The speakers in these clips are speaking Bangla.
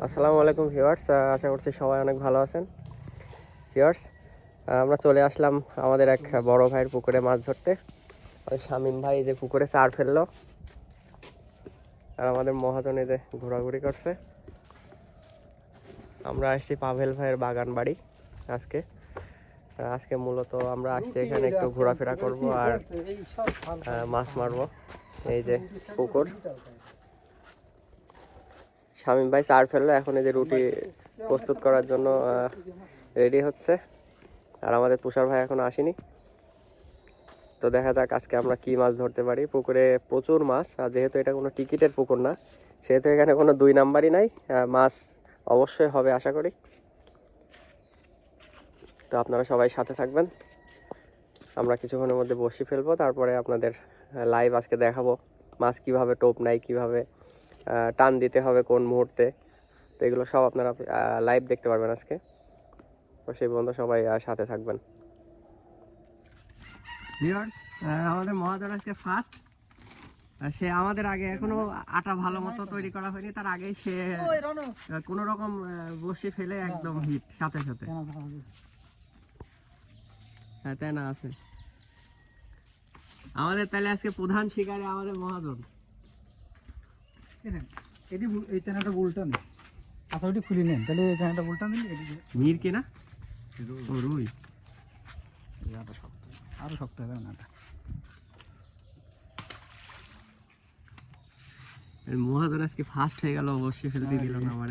আসসালামু আলাইকুম ভিউয়ার্স, আশা করছি সবাই অনেক ভালো আছেন। ভিউয়ার্স, আমরা চলে আসলাম আমাদের এক বড় ভাইয়ের পুকুরে মাছ ধরতে। শামীম ভাই যে পুকুরে চার ফেললো, আর আমাদের মহাজন এই যে ঘোরাঘুরি করছে। আমরা আসছি পাভেল ভাইয়ের বাগান বাড়ি। আজকে মূলত আমরা আসছি এখানে একটু ঘোরাফেরা করব আর মাছ মারবো। এই যে পুকুর, শামীম ভাই চার ফেললো, এখন এই যে রুটি প্রস্তুত করার জন্য রেডি হচ্ছে। আর আমাদের তুষার ভাই এখনো আসেনি। তো দেখা যাক আজকে আমরা কি মাছ ধরতে পারি। পুকুরে প্রচুর মাছ, আর যেহেতু এটা কোনো টিকিটের পুকুর না, সেহেতু এখানে কোনো দুই নাম্বারই নাই। মাছ অবশ্যই হবে আশা করি। তো আপনারা সবাই সাথে থাকবেন। আমরা কিছুক্ষণের মধ্যে বসি ফেলবো, তারপরে আপনাদের লাইভ আজকে দেখাবো মাছ কিভাবে টোপ নেয়, কিভাবে টান দিতে হবে কোন মুহূর্তে। তো এগুলো সব আপনারা লাইভ দেখতে পারবেন আজকে। তো সেই পর্যন্ত সবাই সাথে থাকবেন। ভিউয়ার্স, আমাদের মহাজন আজকে ফার্স্ট। সে আমাদের আগে এখনো আটা ভালো মতো তৈরি করা হয়নি, তার আগেই সে কোন রকম বসে ফেলে একদম হিট সাথে সাথে। হ্যাঁ, তাই না আছে আমাদের। তাহলে আজকে প্রধান শিকারী আমাদের মহাজন। এটি এই চানাটা উল্টা নেই, আসলে খুলে নেন, তাহলে এই চানাটা উল্টা নিন। মির কি না ও রুই, আরো শক্ত হবে না। মহাজন আজকে ফার্স্ট হয়ে গেল, অবশ্যই ফেলতে দিল না আমার।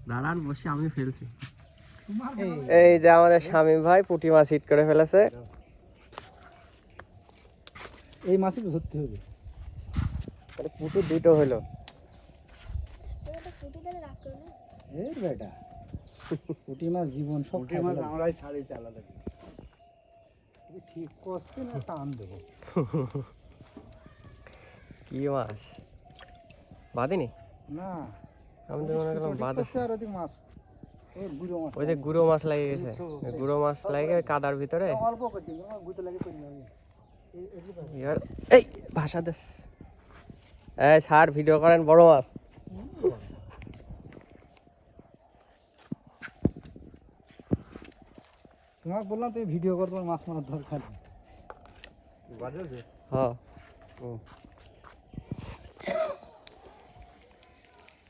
দাঁড়ান, বসে আমি ফেলছি। এই যে আমাদের শামীম ভাই পুঁটি মাছ হিট করে ফেলেছে। এই মাছই তো ধরতে হবে। পুঁটি দুটো হলো। এর বেটা পুঁটি মাছ জীবন, সব পুঁটি মাছ আমরাই ছাড়িয়েছি আলাদা। ঠিক করছে না, টান দেবো। কি মাছ বাঁধেনি না, আমি তো মনে করলাম বাঁধেছে। আর ওদিক মাছ, ওই যে গুঁড়ো মাছ লাগে গেছে, গুঁড়ো মাছ লাগে কাদার ভিতরে। অল্প করে দিন, গুঁতো লাগে পড়ে যাবে। এই ভাষা দেশ, এই স্যার ভিডিও করেন বড় মাছ। তোমাকে বললাম তুমি ভিডিও কর, তোমার মাছ মারার দরকার। হ্যাঁ,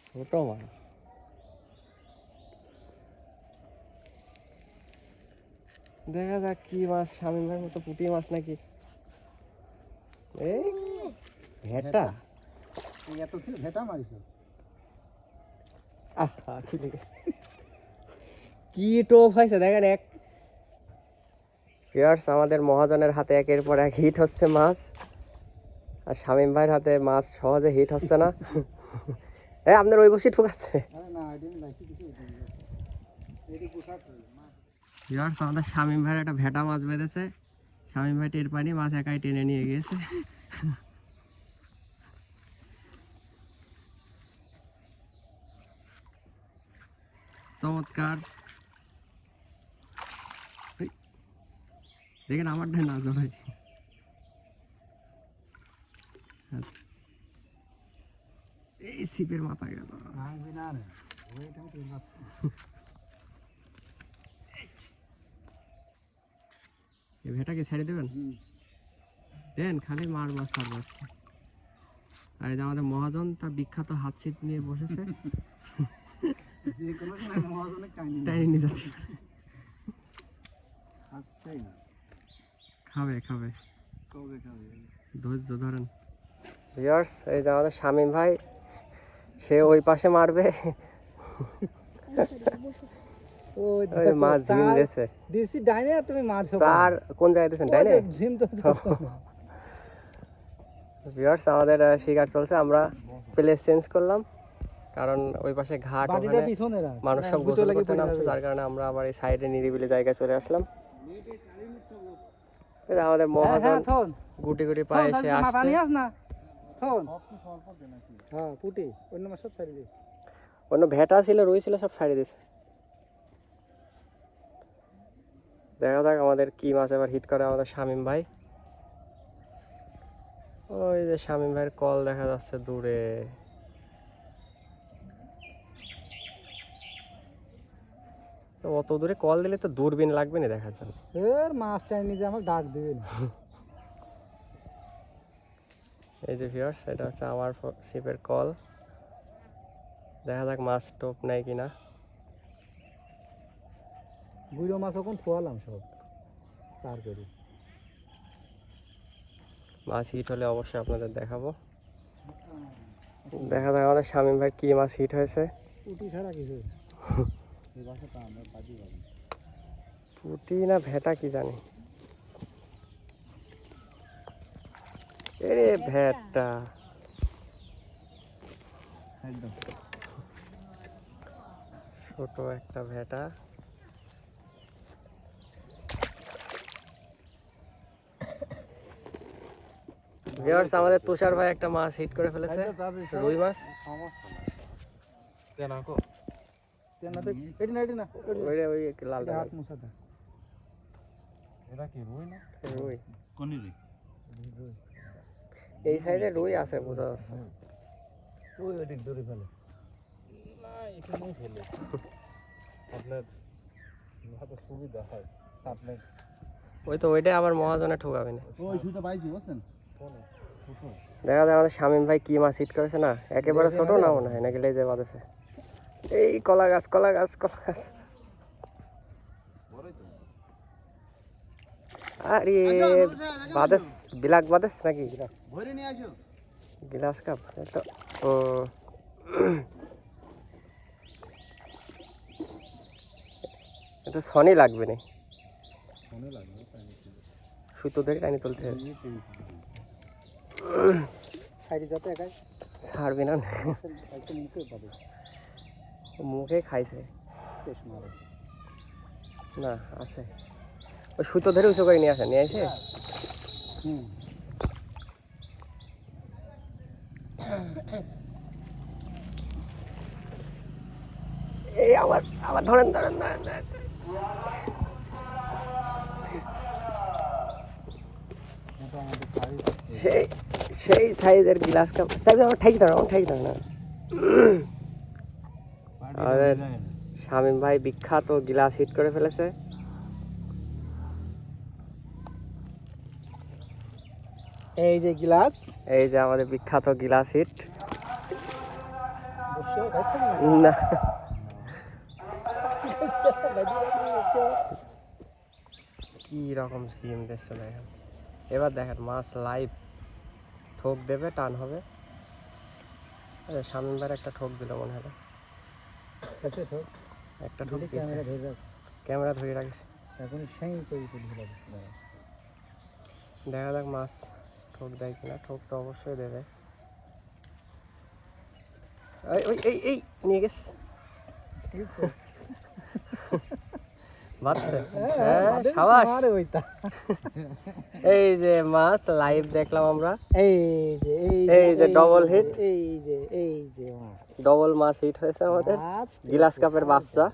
ছোট মাছ। দেখা যাক কি মাছ, শামীম ভাইয়ের মতো পুঁটি মাছ নাকি। এই ভেটা, এত ভেটা মারিছো। ঠিক আছে, কি টোপ হয়েছে দেখেন। এক ভিউয়ার্স, আমাদের মহাজনের হাতে একের পর এক হিট হচ্ছে মাছ, আর শামীম ভাইয়ের হাতে মাছ সহজে হিট হচ্ছে না। আপনার ওই বসি ঠুক আছে। ভিউয়ার্স, আমাদের শামীম ভাইয়ের একটা ভেটা মাছ বেঁধেছে। শামীম ভাই টের পানি, মাছ একাই টেনে নিয়ে গিয়েছে। চমৎকার, দেখেন আমার ঢেন না জড়াই। এই ছিপের মাথা গেল। এই ভেটাকে ছেড়ে দেবেন, দেন খালি মার মাছ আর মাছ। আর এই যে আমাদের মহাজন, তার বিখ্যাত হাত ছিপ নিয়ে বসেছে। টাইনি যাচ্ছে, খাবে খাবে, ধৈর্য ধরেন। ভিউয়ার্স, এই যে আমাদের শামীম ভাই, সে ওই পাশে মারবে। ওই মাছ ঝিম দিয়েছে। দিছি ডাইনে, আর তুমি মারছো। স্যার কোন জায়গায় দিয়েছেন? ডাইনে ঝিম তো। ভিউয়ার্স, আমাদের শিকার চলছে। আমরা প্লেস চেঞ্জ করলাম, কারণ ওই পাশে ঘাট, ওখানে মানুষ সব গোসল করতে নামছে, যার কারণে আমরা আবার এই সাইডে নিরিবিলি জায়গায় চলে আসলাম। আমাদের মহাজন গুটি গুটি পায়ে এসে আসছে। অন্য ভেটা ছিল, রুই ছিল, সব ছাড়িয়ে দিছে। দেখা যাক আমাদের কি মাছ এবার হিট করে আমাদের শামীম ভাই। ওই যে শামীম ভাইয়ের কল দেখা যাচ্ছে দূরে। তো অত দূরে কল দিলে তো দূরবীন লাগবে না দেখার জন্য। এর মাছটা নিজে আমাকে ডাক দিবেন। এই যে ভিউয়ার্স, এটা হচ্ছে আমার ছিপের কল। দেখা যাক মাছ টোপ নেয় কিনা। গুঁড়ো মাছ ওখান থোয়ালাম সব চার করে। মাছ হিট হলে অবশ্যই আপনাদের দেখাবো। দেখা যাক আমাদের শামীম ভাই কি মাছ হিট হয়েছে। পুঁটি ছাড়া কিছু পুঁটি না ভেটা কি জানি। এরে ভেটটা একদম ছোট একটা ভেটা। ভিউয়ার্স, আমাদের তুষার ভাই একটা মাছ হিট করে ফেলেছে, রুই মাছ। ওই লালটা হাত মুছা দে। রুই, এই সাইজে রুই আছে বোঝা যাচ্ছে। ওই ওদিক ধরে ফেলে। ওই তো ওইটাই আবার মহাজনে ঠুকাবে না। দেখা যায় আমাদের শামীম ভাই কি মাছ হিট করেছে না, একেবারে ছোট না মনে হয় নাকি লেজে বাঁধেছে। এই কলা গাছ কলা গাছ কলা গাছ। আরে বাদেস বিলাক বাদেস নাকি গিলাস কাপ তো। এটা সনি লাগবে না, সুতো ধরে টানি তুলতে হবে। ছাড়বি না, মুখে খাইছে না আছে। ওই সুতো ধরে উঁচু করে নিয়ে আসে, নিয়ে আসে। এই আবার আবার ধরেন ধরেন ধরেন ধরেন। সেই সেই সাইজের গ্লাস কাপ সাইজ আমার ঠাইছি দাঁড়া, আমার ঠাইছি দাঁড়া না। আমাদের শামীম ভাই বিখ্যাত গ্লাস হিট করে ফেলেছে। এই যে গ্লাস, এই যে আমাদের বিখ্যাত গ্লাস হিট। না কি রকম সিম দেখছে দেখেন। এবার দেখেন মাছ লাইভ ঠোক দেবে, টান হবে। শামীম ভাইয়ের একটা ঠোক দিল মনে হয়, একটা ঠোক ক্যামেরা ধরে রাখিস। দেখা যাক মাছ ঠোক দেয় কিনা। ঠোক তো অবশ্যই দেবে। ওই এই এই নিয়ে গেছ এই যে মাছ লাইভ দেখলাম আমরা। এই যে ডবল হিট, ডবল মাছ হিট হয়েছে আমাদের গ্লাস কাপের বাচ্চা।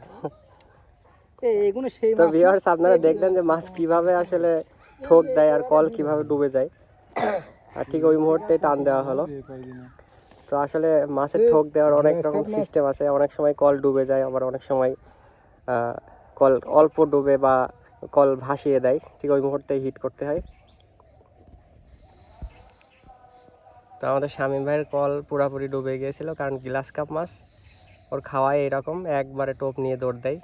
তো ভিউয়ার্স, আপনারা দেখলেন যে মাছ কিভাবে আসলে ঠোক দেয় আর কল কিভাবে ডুবে যায়, আর ঠিক ওই মুহূর্তে টান দেওয়া হলো। তো আসলে মাছের ঠোক দেওয়ার অনেক রকম সিস্টেম আছে। অনেক সময় কল ডুবে যায়, আবার অনেক সময় কল অল্প ডুবে বা কল ভাসিয়ে দেয়, ঠিক ওই মুহূর্তে হিট করতে হয়। তো আমাদের শামীম ভাইয়ের কল পুরাপুরি ডুবে গিয়েছিল, কারণ গ্লাস কাপ মাছ ওর খাওয়ায় এরকম একবারে টোপ নিয়ে দৌড় দেয়।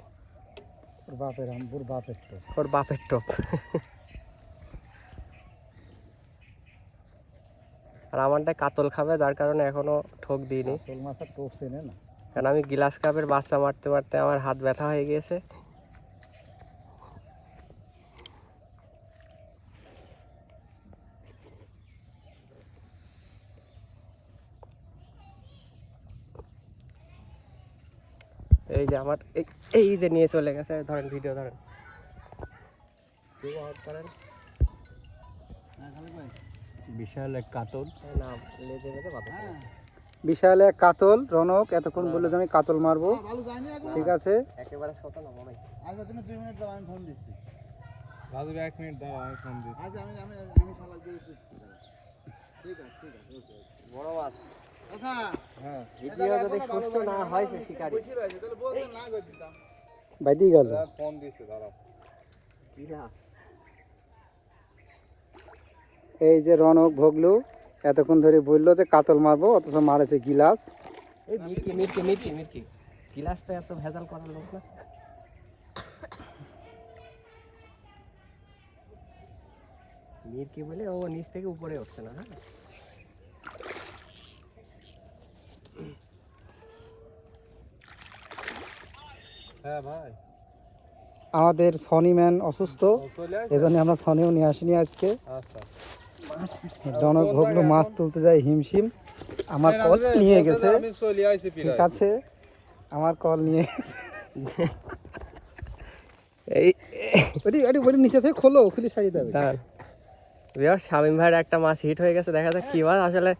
ওর বাপের টোপ। আর আমারটা কাতল খাবে, যার কারণে এখনো ঠোক দিইনি। কারণ আমি গ্লাস কাপের বাচ্চা মারতে মারতে আমার হাত ব্যথা হয়ে গিয়েছে। এই যে আমার এই যে নিয়ে চলে গেছে, ধরেন ভিডিও ধরেন, বিশাল এক কাতল, না লেজে গেছে বাতাস। বিশাল এক কাতল। রনক এতক্ষণ বললো যে আমি কাতল মারবো, ঠিক আছে। একেবারে ছোট না মনে হয়। আচ্ছা তুমি 2 মিনিট দাও, আমি ফোন দিচ্ছি। রাজু 1 মিনিট দাও, আমি ফোন দিচ্ছি। আচ্ছা আমি শালা দিয়ে দিচ্ছি। বড় মাছ। হ্যাঁ ভিডিও যদি সুষ্ঠু না হয় সে শিকারি। বাইদি গেল কি লাভ? এই যে রনক ভোগলু এতক্ষণ ধরে বললো যে কাতল মারবো, অথচ মারেছে গিলাস। এই মির্কি মির্কি মির্কি মির্কি গিলাস তো এত ভেজাল করার লোক না। মির্কি বলে ও নিচ থেকে উপরে উঠছে না। হ্যাঁ ভাই, আমাদের সনি ম্যান অসুস্থ, এজন্য আমরা সনিও নিয়ে আসিনি আজকে। আচ্ছা রনক ভোগলু মাছ তুলতে যায় হিমশিম, আমার কল নিয়ে গেছে। আমি চলে আইছি ঠিক আছে, আমার কল নিয়ে এই ওটি নিচে থেকে খোলো, খুলে ছাড়িয়ে দেবে। দাঁড়ান বিয়ার, শামীম ভাইয়ের একটা মাছ হিট হয়ে গেছে, দেখা যাক কি মাছ আসলে।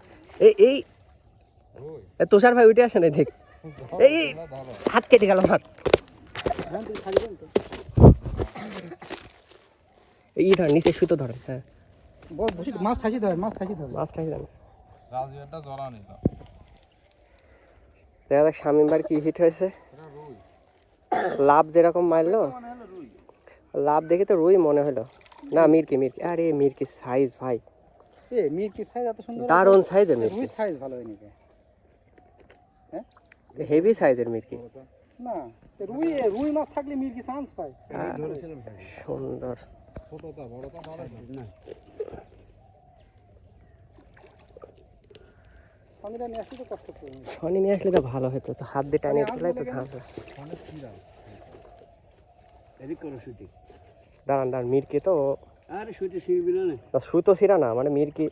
এই এই এ তুষার ভাই উঠে আসেন এদিক। এই হাত কেটে গেল আমার। এই ধর নিচে সুতো ধরেন। হ্যাঁ মাছ ঠাসি ধরে, মাছ ঠাসি ধরে। মাছটা কি জানেন? রাজুয়াটা জড়া নিল। দেখা যাক শামীম ভাইয়ের কি হিট হয়েছে। লাভ যেরকম মারলো, লাভ দেখে তো রুই মনে হলো না। মির্কি মির্কি, আরে মির্কি সাইজ ভাই, এ মির্কি সাইজ এত সুন্দর, দারুণ সাইজের মির্কি, রুই সাইজ ভালো হয়নি কে? হেভি সাইজের মির্কি। না রুই মাছ থাকলে মির্কি চান্স পায়। সুন্দর। ছোটটা বড়টা ভালো না। সনিরা নিয়ে আসলে তো কষ্ট করবে। সনি নিয়ে আসলে তো ভালো হতো, তো হাত দিয়ে টানিয়ে দিলে তো ঝামেলা। এদিক করো শুটি। দাঁড়ান দাঁড়ান, মির্কি তো আরে শুটি শিখবি না। না, সুতো ছিঁড়া না, মানে মির্কি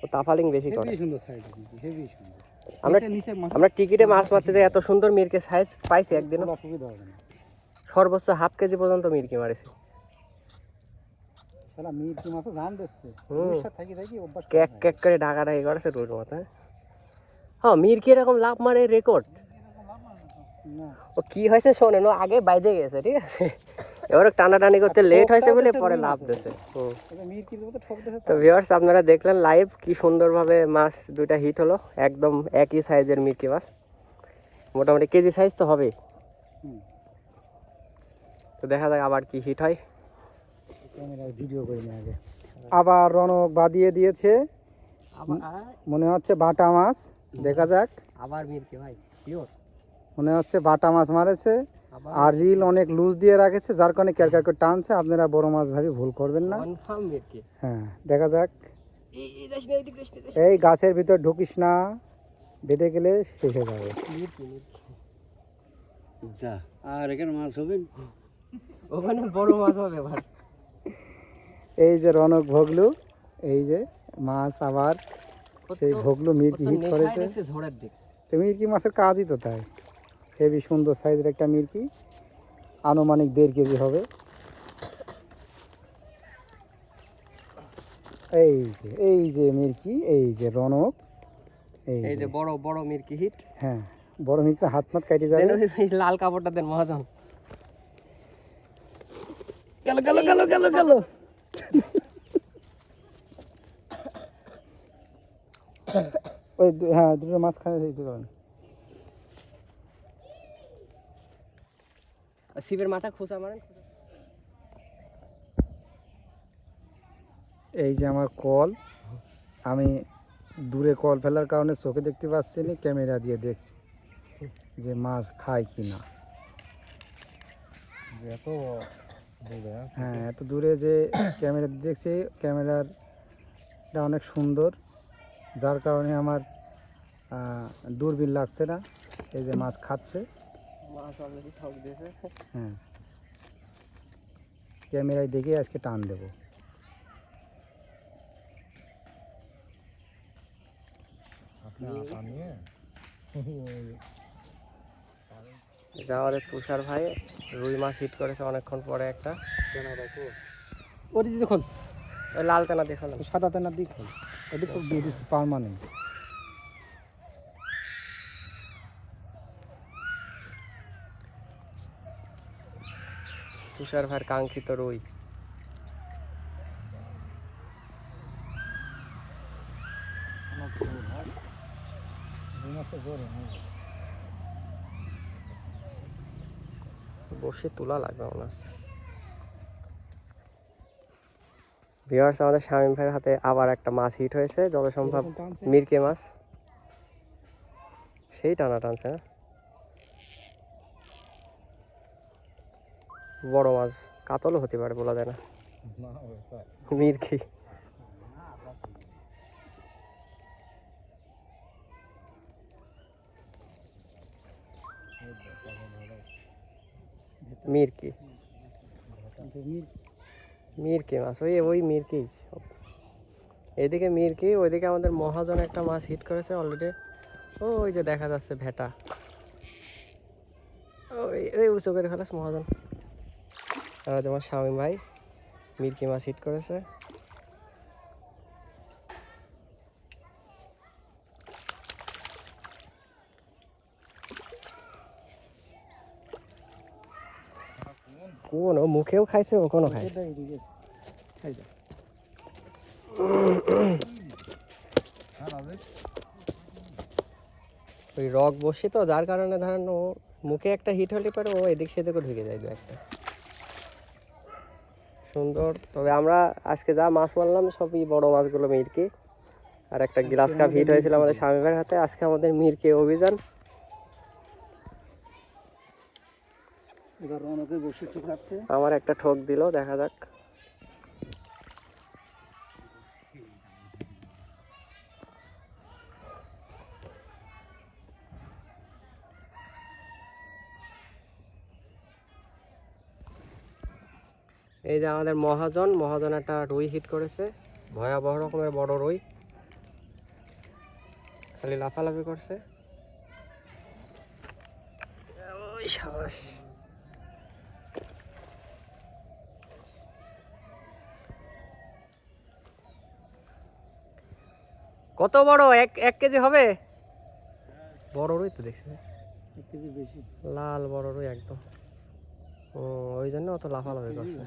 ও তাফালিং বেশি করে। হেভি সুন্দর সাইজ, হেভি সুন্দর। আমরা নিচে মাছ আমরা টিকিটে মাছ মারতে যাই, এত সুন্দর মির্কি সাইজ পাইছি একদিন। অসুবিধা হবে না। সর্বোচ্চ হাফ কেজি পর্যন্ত মির্কি মারেছি। শালা মির্কি মাছও জান দিচ্ছে, হুম। রুইর সাথে থাকি থাকি অভ্যাস করা ক্যাক যায়। ক্যাক করে ঢাকাঢাকি করেছে রুইর মতো। হ্যাঁ মির্কি এরকম লাভ মারে রেকর্ড। না ও কি হয়েছে শোনেন, ও আগে বাইরে গেছে, ঠিক আছে, এবার টানাটানি করতে লেট হয়েছে বলে পরে লাভ দিয়েছে। এটা মির্কির মতো ঠক দিছে তো ভিউয়ার্স, আপনারা দেখলেন লাইভ কি সুন্দরভাবে মাছ দুইটা হিট হলো, একদম একই সাইজের মির্কি মাছ, মোটামুটি কেজি সাইজ তো হবেই। হুম। তো দেখা যাক আবার কি হিট হয়। ক্যামেরায় ভিডিও করে নিয়ে আগে। আবার রনক বাদিয়ে দিয়েছে, মনে হচ্ছে বাটা মাছ। দেখা যাক, আবার মির্কি ভাই পিওর। মনে হচ্ছে বাটা মাছ মারেছে। আর রিল অনেক লুজ দিয়ে রাখেছে, যার কারণে ক্যারকার করে টানছে। আপনারা বড় মাছ ভাবি ভুল করবেন না। কনফার্ম মির্কি। হ্যাঁ দেখা যাক। এই যাস না, এইদিক যাস না, এই গাছের ভিতর ঢুকিস না, বেঁধে গেলে শেষ হয়ে যাবে। মির্কি মির্কি। যা আর এখানে মাছ হবে। ওখানে বড় মাছ হবে ভাই। এই যে রনক ভোগলু, এই যে মাছ আবার সেই ভোগলু মির্কি হিট করেছে। ঝড়ের দিক। তো মির্কি মাছের কাজই তো তাই। হেভি সুন্দর সাইজের একটা মির্কি, আনুমানিক 1.5 কেজি হবে। এই যে মির্কি, এই যে রনক, এই যে বড় বড় মির্কি হিট। হ্যাঁ বড় মির্কি হাত মাত কাটে যাবে। দেন ওই লাল কাপড়টা দেন মহাজন। গেল গেল গেল গেল গেল। ওই হ্যাঁ দুটো মাঝখানে দিতে পারেন। শিবের মাথা খোঁচা মারেন। এই যে আমার কল, আমি দূরে কল ফেলার কারণে চোখে দেখতে পাচ্ছি না, ক্যামেরা দিয়ে দেখছি যে মাছ খায় কি না। হ্যাঁ এত দূরে যে ক্যামেরা দেখছি, ক্যামেরাটা অনেক সুন্দর, যার কারণে আমার দূরবীন লাগছে না। এই যে মাছ খাচ্ছে, মাছ অলরেডি ঠক দিয়েছে। হ্যাঁ ক্যামেরায় দেখে আজকে টান দেবো। আমাদের তুষার ভাই রুই মাছ হিট করেছে অনেকক্ষণ পরে একটা। ওটি দিতে খোল, ওই লাল তেনা দেখালাম। সাদা তেনার দিক খোল, ওটি তো দিয়ে দিচ্ছি পার্মানেন্ট। তুষার ভাইয়ের কাঙ্ক্ষিত রুই। রুই মাছের জোর বসে তোলা লাগবে মনে হচ্ছে। ভিউয়ার্স, আমাদের শামীম ভাইয়ের হাতে আবার একটা মাছ হিট হয়েছে, যত সম্ভব মিরকে মাছ। সেই টানা টানছে না, বড় মাছ, কাতলও হতে পারে, বলা যায় না। মিরকি মিরকি মিরকি মাছ, ওই মিরকি। এদিকে মিরকি, ওইদিকে আমাদের মহাজন একটা মাছ হিট করেছে অলরেডি। ওই যে দেখা যাচ্ছে ভেটা, ওই ওই উঁচু করে ফেলেছে মহাজন। আর তোমার শামীম ভাই মিরকি মাছ হিট করেছে। কোন ও মুখেও খাইছে, ও কোনো খাইছে। ওই রক বসি তো, যার কারণে ধরেন ও মুখে একটা হিট হলে পরে ও এদিক সেদিকে ঢুকে যায় দু একটা। সুন্দর। তবে আমরা আজকে যা মাছ মারলাম সবই বড় মাছগুলো মিরকি। আর একটা গ্লাস কাপ হিট হয়েছিল আমাদের শামীম ভাইয়ের হাতে। আজকে আমাদের মিরকি অভিযান। এবার রনকের বসে ঠিক আছে। আমার একটা ঠোক দিল, দেখা যাক। এই যে আমাদের মহাজন একটা রুই হিট করেছে, ভয়াবহ রকমের বড় রুই, খালি লাফালাফি করছে। ওই সাবাস। কত বড়? এক কেজি হবে? বড় রুই তো দেখছি, 1 কেজি বেশি, লাল বড় রুই একদম। ও, ওই জন্য অত লাফালাফি করছে।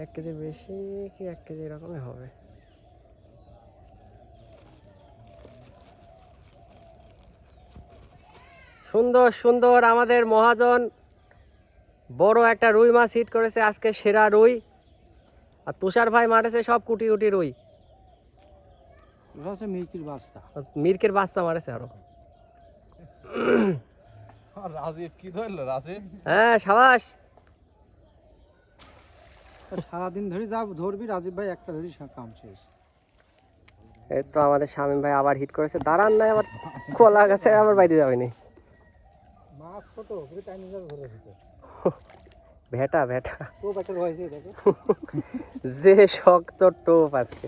1 কেজি বেশি কি 1 কেজি এরকমই হবে। সুন্দর সুন্দর আমাদের মহাজন বড় একটা রুই মাছ হিট করেছে আজকে, সেরা রুই। আর তুষার ভাই মারেছে সব কুটি কুটি রুই। হচ্ছে মিরকির বাচ্চা। মিরকের বাচ্চা মারেছে আরো। রাজীব কি ধরলো? রাজীব হ্যাঁ, সাবাস। সারাদিন ধরে যা ধরবি রাজীব ভাই, একটা ধরি কাম শেষ। এই তো আমাদের শামীম ভাই আবার হিট করেছে, দাঁড়ান নাই আবার কলা গাছে আবার বাইরে যাবেনি। মাছ কত টাইম ধরে দিতে ভেটা তো একটা রয়েছে দেখো। যে শক্ত টোপ আজকে।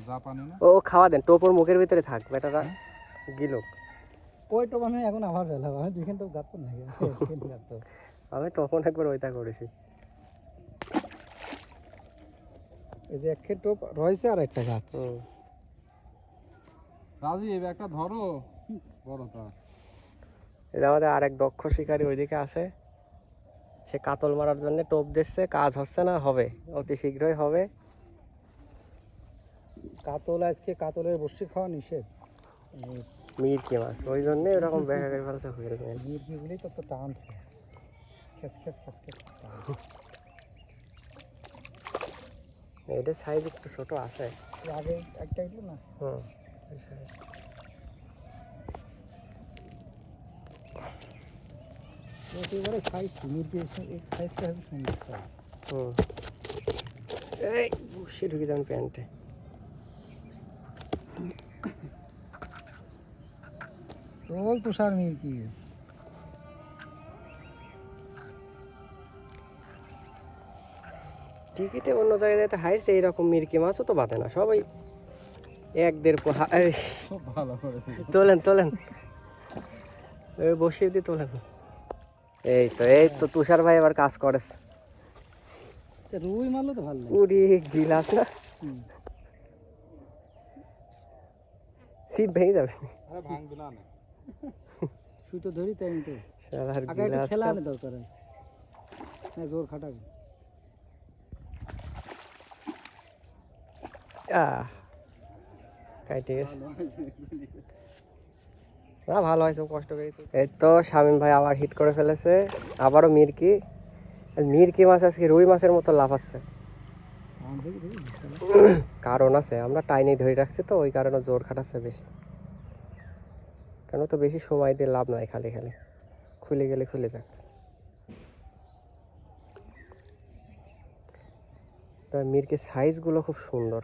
জাপানি না? ও খাওয়া দেন, টোপর মুখের ভিতরে থাক, বেটারা গিলুক। ওই টোপ আমি এখন আবার ফেলাম, আমি দুইখান টোপ গাছ না। আমি তখন একবার ওইটা করেছি। এই যে এক টোপ রয়েছে আর একটা গাছ। রাজীব একটা ধরো, বড়টা। এটা আমাদের আরেক দক্ষ শিকারী ওইদিকে আছে, সে কাতল মারার জন্য টোপ দিচ্ছে, কাজ হচ্ছে না, হবে অতি শীঘ্রই হবে। কাতল আজকে কাতলের বসি খাওয়া নিষেধ। মিরকি মাছ, ওই জন্য এরকম ব্যাখ্যা করে ফেলছে হুইল মেল। মিরকিগুলি তো টানছে, খেস খেস খেস খেস টান। এটা সাইজ একটু ছোট আছে। আগে একটা এলো না। হুম, একেবারে সাইজ মিরকি, এই সাইজটা হবে সুন্দর সাইজ। হুম, এই বসে ঢুকে যান প্যান্টে। প্রবল তুষার মিরকি। টিকিটে অন্য জায়গায় হাইস্ট এইরকম মিরকি মাছও তো বাঁধে না, সবাই 1-1.5 খুব ভালো করেছে। তোলেন ওই বসিয়ে দিয়ে তোলেন। এই তো তুষার ভাই এবার কাজ করেছে। রুই মারলে তো ভালো লাগে। উড়ি গিলাস না, সিপ ভেঙে যাবে। আরে ভাঙবে না। তুই তো ধরি তাই তো শালার আগে একটু গিলাস খেলা আনে দরকার, হ্যাঁ জোর খাটাবি। ঠিক আছে না, ভালো হয়েছে, কষ্ট করেছি। এই তো শামীম ভাই আবার হিট করে ফেলেছে, আবারও মিরকি। মিরকি মাছ আজকে রুই মাছের মতো লাফাচ্ছে। কারণ আছে, আমরা টাইনেই ধরে রাখছি তো, ওই কারণে জোর খাটাচ্ছে বেশি। কেন তো বেশি সময় দিয়ে লাভ নাই, খালি খালি খুলে গেলে খুলে যাক। তো মিরকির সাইজগুলো খুব সুন্দর।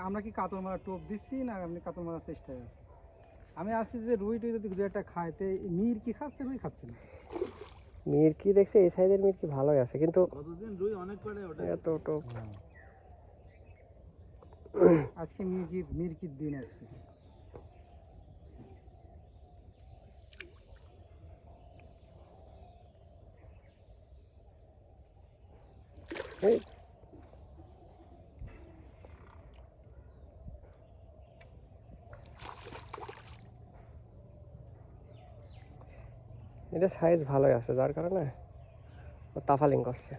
আমরা কি কাতল মারা টোপ দিচ্ছি না আপনি কাতল মারার চেষ্টায় আছে? আমি আসছি যে রুই টুই যদি দু একটা খায়, তো মির কি খাচ্ছে, রুই খাচ্ছে না। মিরকি দেখছে এই সাইজের মিরকি ভালোই আছে, কিন্তু কতদিন রুই অনেক করে ওটা এত টোপ। আজকে মিরকির দিন আজকে। এই এটা সাইজ ভালোই আছে, যার কারণে ও তাফালিং করছে।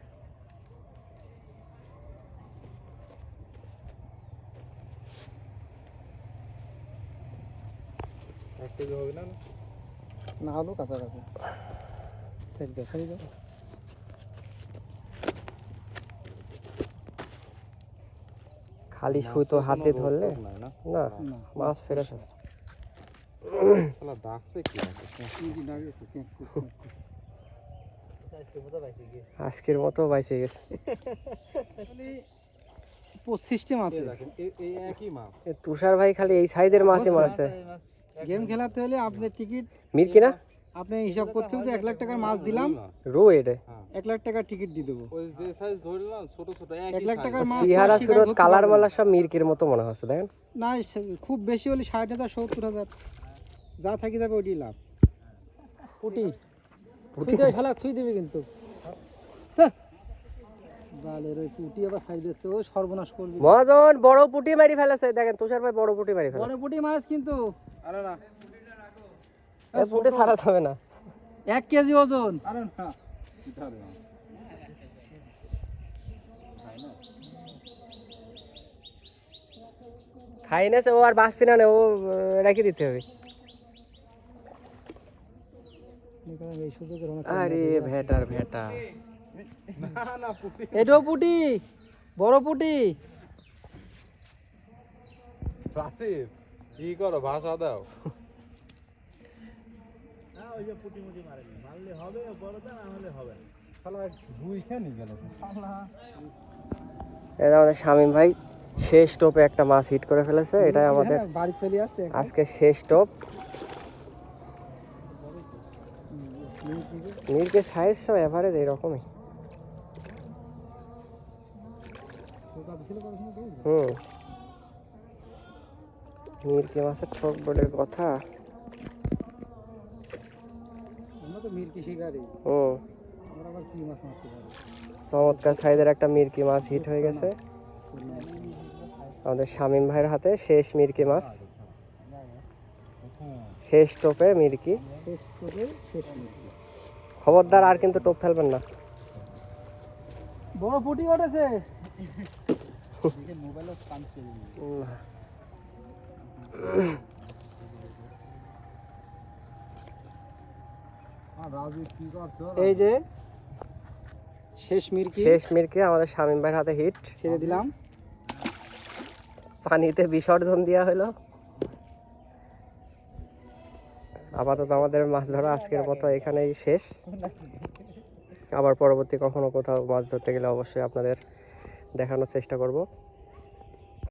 না হলেও কাছাকাছি। ছেড়ে দাও, ছেড়ে দাও। খালি সুতো হাতে ধরলে না, না, মাছ ফ্রেশ আছে। আজকের মতো বাইচে গেছে। সিস্টেম আছে। এই একই মাছ। এ তুষার ভাই খালি এই সাইজের মাছই মারছে। গেম খেলাতে হলে আপনার টিকিট, মিরকি না, আপনি হিসাব করতে হবে যে 1 লাখ টাকার মাছ দিলাম, রুই এটা 1 লাখ টাকার টিকিট দিয়ে দেবো। ওই যে সাইজ ধরলাম ছোট ছোট 1 লাখ টাকার মাছ সিহারা সুরত কালার মালা সব মিরকির মতো মনে হচ্ছে, দেখেন। না, খুব বেশি হলে 60,000 70,000 যা থাকি যাবে ওইটি লাভ। পুটি পুটি খেলা ছুঁই দেবে কিন্তু। বালের ওই পুটি আবার সাইড দিচ্ছে, ও সর্বনাশ করবে। মহাজন বড় পুটি মারি ফেলেছে, দেখেন তুষার ভাই বড় পুটি মারি বড় ফেলেছে। পুটি মাছ কিন্তু আরে না, এই পুটি ছাড়া যাবে না। 1 কেজি ওজন। আরে না, এটা রে খাই নেছে ও, আর বাঁচবি না, ও রেখে দিতে হবে। এই সুযোগের অনেক আরে ভেটার ভেটা, না না পুটি। এটাও পুটি, বড় পুটি। রাসিফ কি করো, ভাষা দাও। শালা রুই খেয়ে গেল শালা। এই আমাদের শামীম ভাই শেষ টোপে একটা মাছ হিট করে ফেলেছে। এটাই আমাদের বাড়ি চলে আসছে। আজকে শেষ টোপ। মিরকের সাইজ সব এভারেজ এইরকমই। মিরকি মাছের ঠোক বলে কথা। আমরা তো মিরকি শিকারি, আমরা আবার কি মাছ মারতে পারি। চমৎকার সাইজের একটা মিরকি মাছ হিট হয়ে গেছে আমাদের শামীম ভাইয়ের হাতে। শেষ মিরকি মাছ, শেষ টোপে মিরকি। শেষ করে শেষ মিরকি। খবরদার আর কিন্তু টোপ ফেলবেন না। বড় পুটি উঠেছে। রাজীব কি করছো? এই যে শেষ মিরকি, শেষ মিরকি আমাদের শামীম ভাইয়ের হাতে হিট। ছেড়ে দিলাম, পানিতে বিসর্জন দেওয়া হলো। আপাতত আমাদের মাছ ধরা আজকের মতো এখানেই শেষ। আবার পরবর্তী কখনো কোথাও মাছ ধরতে গেলে অবশ্যই আপনাদের দেখানোর চেষ্টা করব।